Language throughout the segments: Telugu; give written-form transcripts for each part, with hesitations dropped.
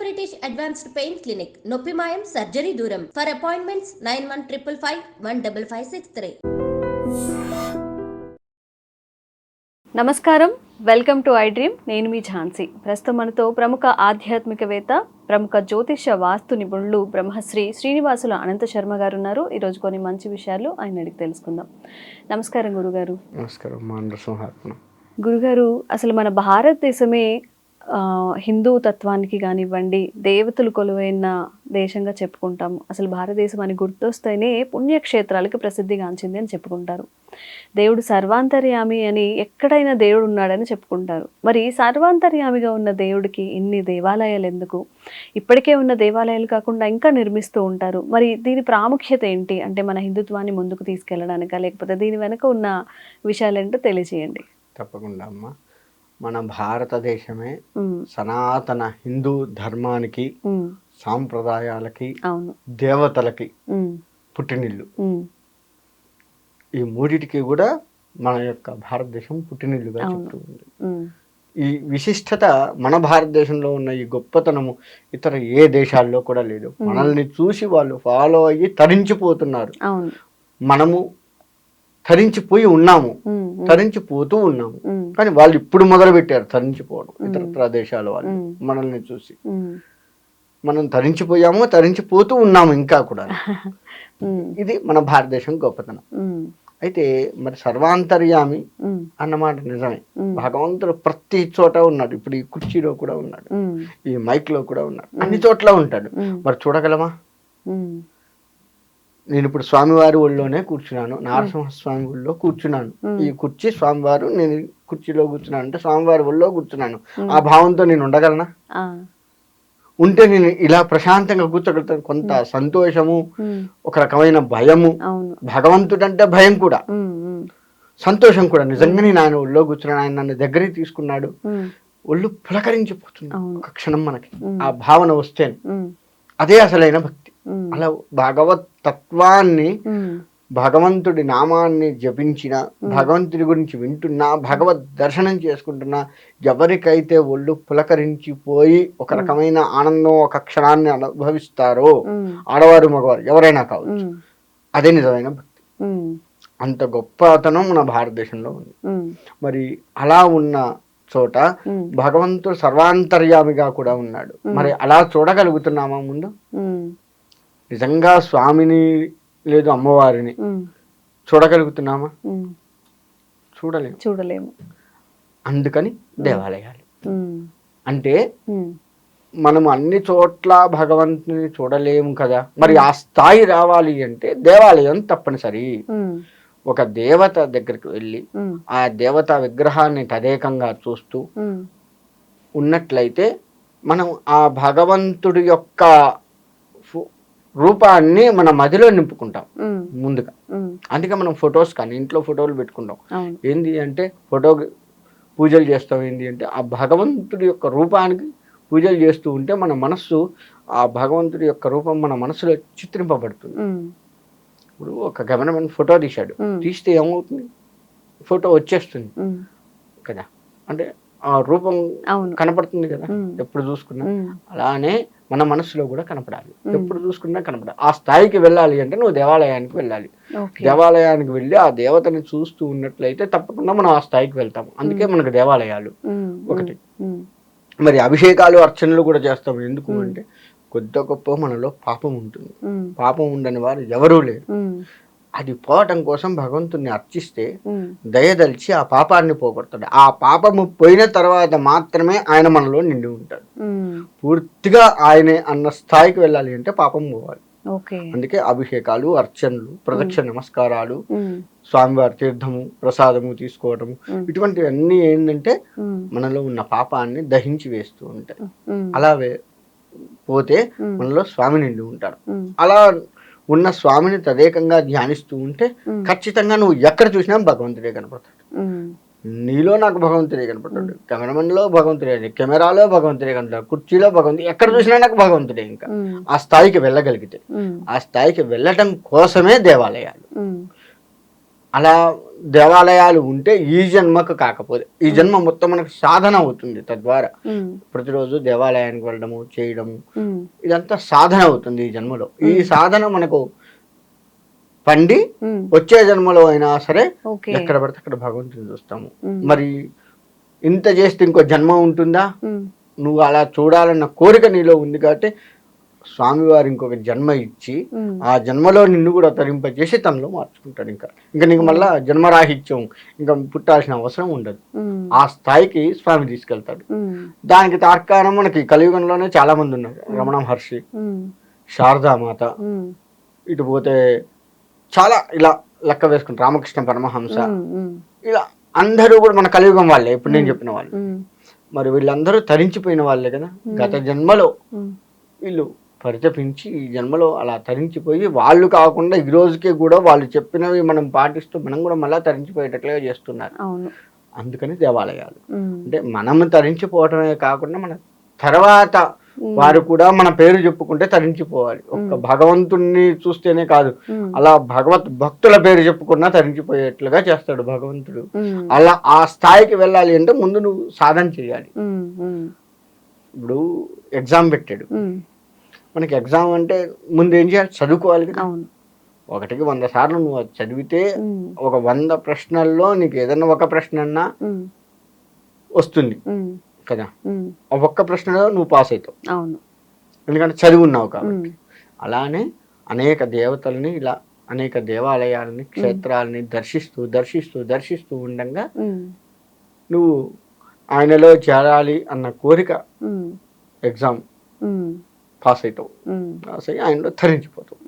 బ్రిటిష్ అడ్వాన్స్డ్ పెయిన్ క్లినిక్, నొప్పి మాయం, సర్జరీ దూరం. For appointments 9155515563. నమస్కారం, వెల్కమ్ టు ఐ డ్రీమ్. నేను మీ ఝాన్సీ. ప్రస్తుతం మనతో ప్రముఖ ఆధ్యాత్మికవేత్త, ప్రముఖ జ్యోతిష వాస్తు నిపుణులు బ్రహ్మశ్రీ శ్రీనివాసుల అనంత శర్మ గారు ఉన్నారు. ఈరోజు కొన్ని మంచి విషయాలు ఆయన అడిగి తెలుసుకుందాం. నమస్కారం గురుగారు. నమస్కారం. గురుగారు, అసలు మన భారతదేశమే హిందూ తత్వానికి కానివ్వండి, దేవతలు కొలువైన దేశంగా చెప్పుకుంటాము. అసలు భారతదేశం అని గుర్తొస్తేనే పుణ్యక్షేత్రాలకు ప్రసిద్ధిగాంచింది అని చెప్పుకుంటారు. దేవుడు సర్వాంతర్యామి అని, ఎక్కడైనా దేవుడు ఉన్నాడని చెప్పుకుంటారు. మరి సర్వాంతర్యామిగా ఉన్న దేవుడికి ఇన్ని దేవాలయాలు ఎందుకు? ఇప్పటికే ఉన్న దేవాలయాలు కాకుండా ఇంకా నిర్మిస్తూ ఉంటారు. మరి దీని ప్రాముఖ్యత ఏంటి? అంటే మన హిందుత్వాన్ని ముందుకు తీసుకెళ్ళడానికా, లేకపోతే దీని వెనుక ఉన్న విషయాలేంటో తెలియజేయండి. తప్పకుండా అమ్మ. మన భారతదేశమే సనాతన హిందూ ధర్మానికి, సాంప్రదాయాలకి, దేవతలకి పుట్టినిల్లు. ఈ మూడిటికి కూడా మన యొక్క భారతదేశం పుట్టినిల్లుగా చెప్తూ ఉంది. ఈ విశిష్టత మన భారతదేశంలో ఉన్న ఈ గొప్పతనము ఇతర ఏ దేశాల్లో కూడా లేదు. మనల్ని చూసి వాళ్ళు ఫాలో అయ్యి తరించిపోతున్నారు. మనము తరించిపోయి ఉన్నాము, తరించిపోతూ ఉన్నాము. కానీ వాళ్ళు ఇప్పుడు మొదలు పెట్టారు తరించిపోవడం. ఇతర దేశాల వాళ్ళు మనల్ని చూసి మనం తరించిపోయాము, తరించిపోతూ ఉన్నాము ఇంకా కూడా. ఇది మన భారతదేశం గొప్పతనం. అయితే మరి సర్వాంతర్యామి అన్నమాట నిజమే. భగవంతుడు ప్రతి చోట ఉన్నాడు. ఇప్పుడు ఈ కుర్చీలో కూడా ఉన్నాడు, ఈ మైక్ లో కూడా ఉన్నాడు, అన్ని చోట్ల ఉంటాడు. మరి చూడగలమా? నేను ఇప్పుడు స్వామివారి ఒళ్ళోనే కూర్చున్నాను, నరసింహస్వామి ఒళ్ళో కూర్చున్నాను. ఈ కుర్చీ స్వామివారు, నేను కుర్చీలో కూర్చున్నాను అంటే స్వామివారి ఒళ్ళో కూర్చున్నాను. ఆ భావంతో నేను ఉండగలనా? ఉంటే నేను ఇలా ప్రశాంతంగా కూర్చోగలుగుతాను. కొంత సంతోషము, ఒక రకమైన భయము. భగవంతుడు అంటే భయం కూడా, సంతోషం కూడా. నిజంగా నేను ఆయన ఒళ్ళో కూర్చున్నాను, ఆయన నన్ను దగ్గరికి తీసుకున్నాడు, ఒళ్ళు పులకరించిపోతుంది ఒక క్షణం మనకి. ఆ భావన వస్తే అదే అసలైన భక్తి. అలా భగవత్ తత్వాన్ని, భగవంతుడి నామాన్ని జపించిన, భగవంతుడి గురించి వింటున్నా, భగవద్ దర్శనం చేసుకుంటున్నా ఎవరికైతే ఒళ్ళు పులకరించిపోయి ఒక రకమైన ఆనందం ఒక క్షణాన్ని అనుభవిస్తారో, ఆడవారు మగవారు ఎవరైనా కావచ్చు, అదే నిజమైన భక్తి. అంత గొప్పతనం మన భారతదేశంలో ఉంది. మరి అలా ఉన్న చోట భగవంతుడు సర్వాంతర్యామిగా కూడా ఉన్నాడు. మరి అలా చూడగలుగుతున్నామా? ముందు నిజంగా స్వామిని లేదు అమ్మవారిని చూడగలుగుతున్నామా? చూడలేము. అందుకని దేవాలయాలు. అంటే మనము అన్ని చోట్ల భగవంతుని చూడలేము కదా. మరి ఆ స్థాయి రావాలి అంటే దేవాలయం తప్పనిసరి. ఒక దేవత దగ్గరికి వెళ్ళి ఆ దేవతా విగ్రహాన్ని తదేకంగా చూస్తూ ఉన్నట్లయితే మనం ఆ భగవంతుడి యొక్క రూపాన్ని మన మదిలో నింపుకుంటాం ముందుగా. అందుకే మనం ఫొటోస్ కానీ ఇంట్లో ఫోటోలు పెట్టుకుంటాం. ఏంది అంటే ఫోటో పూజలు చేస్తాం. ఏంటి అంటే ఆ భగవంతుడి యొక్క రూపానికి పూజలు చేస్తూ ఉంటే మన మనస్సు ఆ భగవంతుడి యొక్క రూపం మన మనసులో చిత్రింపబడుతుంది. ఇప్పుడు ఒక కెమెరామెన్ ఫోటో తీస్తే ఏమవుతుంది? ఫోటో వచ్చేస్తుంది కదా, అంటే ఆ రూపం కనపడుతుంది కదా ఎప్పుడు చూసుకున్నా. అలానే మన మనసులో కూడా కనపడాలి, ఎప్పుడు చూసుకున్నా కనపడాలి. ఆ స్థాయికి వెళ్ళాలి అంటే నువ్వు దేవాలయానికి వెళ్ళాలి. దేవాలయానికి వెళ్ళి ఆ దేవతని చూస్తూ ఉన్నట్లయితే తప్పకుండా మనం ఆ స్థాయికి వెళ్తాము. అందుకే మనకు దేవాలయాలు ఒకటి. మరి అభిషేకాలు, అర్చనలు కూడా చేస్తాము. ఎందుకు అంటే కొద్ది గొప్ప మనలో పాపం ఉంటుంది. పాపం ఉండని వారు ఎవరూ లేరు. అది పోవటం కోసం భగవంతుని అర్చిస్తే దయదలిచి ఆ పాపాన్ని పోగొడతాడు. ఆ పాపము పోయిన తర్వాత మాత్రమే ఆయన మనలో నిండి ఉంటాడు. పూర్తిగా ఆయనే అన్న స్థాయికి వెళ్ళాలి అంటే పాపం పోవాలి. అందుకే అభిషేకాలు, అర్చనలు, ప్రదక్షిణ నమస్కారాలు, స్వామివారి తీర్థము, ప్రసాదము తీసుకోవటము, ఇటువంటివన్నీ ఏంటంటే మనలో ఉన్న పాపాన్ని దహించి వేస్తూ ఉంటాయి. అలా పోతే మనలో స్వామి నిండి ఉంటాడు. అలా ఉన్న స్వామిని తదేకంగా ధ్యానిస్తూ ఉంటే ఖచ్చితంగా నువ్వు ఎక్కడ చూసినా భగవంతుడే కనపడతాడు. నీలో నాకు భగవంతుడే కనపడతాడు, కెమెరామెన్లో భగవంతుడే, కెమెరాలో భగవంతుడే కనపడతాడు, కుర్చీలో భగవంతుడు, ఎక్కడ చూసినా నాకు భగవంతుడే. ఇంకా ఆ స్థాయికి వెళ్ళగలిగితే, ఆ స్థాయికి వెళ్ళటం కోసమే దేవాలయాలు. అలా దేవాలయాలు ఉంటే ఈ జన్మకు కాకపోతే ఈ జన్మ మొత్తం మనకు సాధన అవుతుంది. తద్వారా ప్రతిరోజు దేవాలయానికి వెళ్ళడము చేయడము ఇదంతా సాధన అవుతుంది ఈ జన్మలో. ఈ సాధన మనకు పండి వచ్చే జన్మలో అయినా సరే ఎక్కడ పడితే అక్కడ భగవంతుని చూస్తాము. మరి ఇంత చేస్తే ఇంకో జన్మ ఉంటుందా? నువ్వు అలా చూడాలన్న కోరిక నీలో ఉంది కాబట్టి స్వామివారు ఇంకొక జన్మ ఇచ్చి ఆ జన్మలో నిన్ను కూడా తరింపజేసి తనలో మార్చుకుంటాడు. ఇంకా నీకు మళ్ళా జన్మరాహిత్యం ఇంకా పుట్టాల్సిన అవసరం ఉండదు. ఆ స్థాయికి స్వామి తీసుకెళ్తాడు. దానికి తార్కాణం మనకి కలియుగంలోనే చాలా మంది ఉన్నారు. రమణ మహర్షి, శారదామాత, ఇటు పోతే చాలా ఇలా లెక్క వేసుకుంటారు. రామకృష్ణ పరమహంస, ఇలా అందరూ కూడా మన కలియుగం వాళ్ళే. ఇప్పుడు నేను చెప్పిన వాళ్ళు మరి వీళ్ళందరూ తరించిపోయిన వాళ్ళే కదా. గత జన్మలో వీళ్ళు పరితపించి ఈ జన్మలో అలా తరించిపోయి వాళ్ళు కాకుండా ఈ రోజుకి కూడా వాళ్ళు చెప్పినవి మనం పాటిస్తూ మనం కూడా మళ్ళీ తరించిపోయేటట్లుగా చేస్తున్నారు. అందుకని దేవాలయాలు అంటే మనం తరించిపోవటమే కాకుండా మన తర్వాత వారు కూడా మన పేరు చెప్పుకుంటే తరించిపోవాలి. ఒక్క భగవంతుణ్ణి చూస్తేనే కాదు, అలా భగవత్ భక్తుల పేరు చెప్పుకున్నా తరించిపోయేట్లుగా చేస్తాడు భగవంతుడు. అలా ఆ స్థాయికి వెళ్ళాలి అంటే ముందు నువ్వు సాధన చేయాలి. ఇప్పుడు ఎగ్జామ్ పెట్టాడు, మనకి ఎగ్జామ్ అంటే ముందు ఏం చేయాలి? చదువుకోవాలి కదా. 1కి 100 సార్లు నువ్వు అది చదివితే ఒక 100 ప్రశ్నల్లో నీకు ఏదన్నా ఒక ప్రశ్న అన్నా వస్తుంది కదా. ఆ ఒక్క ప్రశ్నలో నువ్వు పాస్ అవుతావు, ఎందుకంటే చదివి ఉన్నావు కాబట్టి. అలానే అనేక దేవతల్ని ఇలా అనేక దేవాలయాలని క్షేత్రాలని దర్శిస్తూ దర్శిస్తూ దర్శిస్తూ ఉండగా నువ్వు ఆయనలో చేరాలి అన్న కోరిక ఎగ్జామ్ పాస్ అవుతావు. పాస్ అయ్యి ఆయనలో తరించిపోతావు.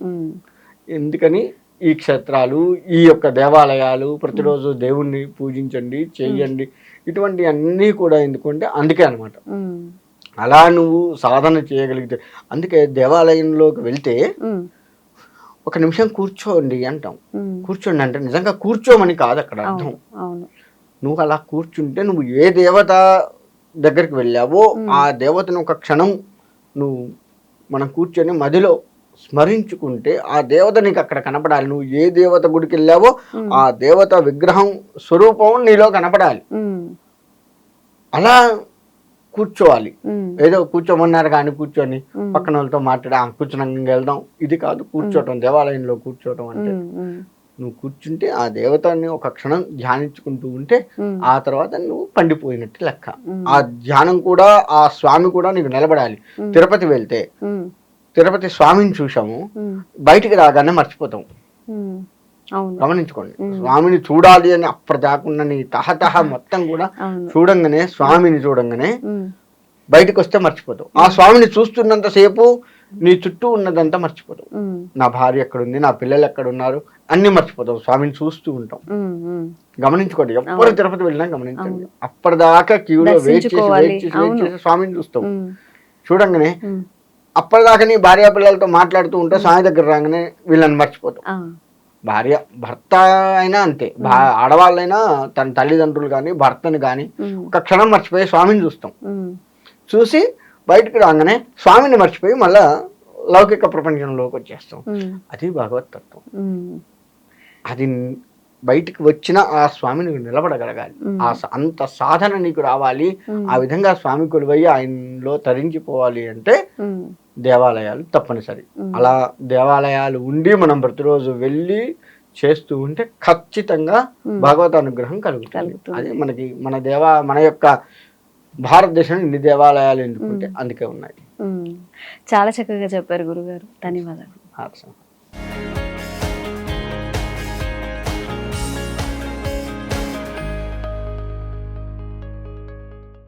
ఎందుకని ఈ క్షేత్రాలు, ఈ యొక్క దేవాలయాలు, ప్రతిరోజు దేవుణ్ణి పూజించండి, చెయ్యండి, ఇటువంటి అన్నీ కూడా ఎందుకంటే అందుకే అనమాట. అలా నువ్వు సాధన చేయగలిగితే, అందుకే దేవాలయంలోకి వెళ్తే 1 నిమిషం కూర్చోండి అంటాం. కూర్చోండి అంటే నిజంగా కూర్చోమని కాదు అక్కడ అర్థం. నువ్వు అలా కూర్చుంటే నువ్వు ఏ దేవత దగ్గరికి వెళ్ళావో ఆ దేవతను ఒక క్షణం నువ్వు మనం కూర్చొని మదిలో స్మరించుకుంటే ఆ దేవత నీకు అక్కడ కనపడాలి. నువ్వు ఏ దేవత గుడికి వెళ్ళావో ఆ దేవత విగ్రహం స్వరూపం నీలో కనపడాలి. అలా కూర్చోవాలి. ఏదో కూర్చోమన్నారు కానీ కూర్చొని పక్కన వాళ్ళతో కూర్చున్నాక వెళ్దాం, ఇది కాదు కూర్చోవటం. దేవాలయంలో కూర్చోవటం అంటే నువ్వు కూర్చుంటే ఆ దేవతని ఒక క్షణం ధ్యానించుకుంటూ ఉంటే ఆ తర్వాత నువ్వు పండిపోయినట్టు లెక్క. ఆ ధ్యానం కూడా ఆ స్వామి కూడా నీకు నిలబడాలి. తిరుపతి వెళ్తే తిరుపతి స్వామిని చూసాము, బయటికి రాగానే మర్చిపోతాం. గమనించుకోండి, స్వామిని చూడాలి అని అప్పటిదాకున్న నీ తహతహ మొత్తం కూడా చూడంగానే స్వామిని చూడంగానే బయటకు వస్తే మర్చిపోతావు. ఆ స్వామిని చూస్తున్నంత సేపు నీ చుట్టూ ఉన్నదంతా మర్చిపోతావు. నా భార్య ఎక్కడుంది, నా పిల్లలు ఎక్కడున్నారు అన్ని మర్చిపోతావు. స్వామిని చూస్తూ ఉంటాం. గమనించుకోండి, ఎవ్వరు తిరుపతి వెళ్ళినా గమనించండి, అప్పటిదాకా క్యూలో వెయిట్ చేసి స్వామిని చూస్తావు. చూడంగానే అప్పటిదాకా నీ భార్య పిల్లలతో మాట్లాడుతూ ఉంటే స్వామి దగ్గర రాగానే వీళ్ళని మర్చిపోతావు. భార్య భర్త అయినా అంతే, ఆడవాళ్ళైనా తన తల్లిదండ్రులు కానీ భర్తని కానీ ఒక క్షణం మర్చిపోయి స్వామిని చూస్తాం. చూసి బయటకు రాగానే స్వామిని మర్చిపోయి మళ్ళా లౌకిక ప్రపంచంలోకి వచ్చేస్తాం. అది భగవత్ తత్వం. అది బయటికి వచ్చిన ఆ స్వామిని నిలబడగలగాలి. అంత సాధన నీకు రావాలి. ఆ విధంగా స్వామి కొలువయ్యి ఆయనలో తరించిపోవాలి అంటే దేవాలయాలు తప్పనిసరి. అలా దేవాలయాలు ఉండి మనం ప్రతిరోజు వెళ్ళి చేస్తూ ఉంటే ఖచ్చితంగా భగవత్ అనుగ్రహం కలుగుతుంది. అది మనకి మన యొక్క భారతదేశంలో ఇన్ని దేవాలయాలు ఎందుకుంటే అందుకే ఉన్నాయి. చాలా చక్కగా చెప్పారు గురుగారు, ధన్యవాదాలు.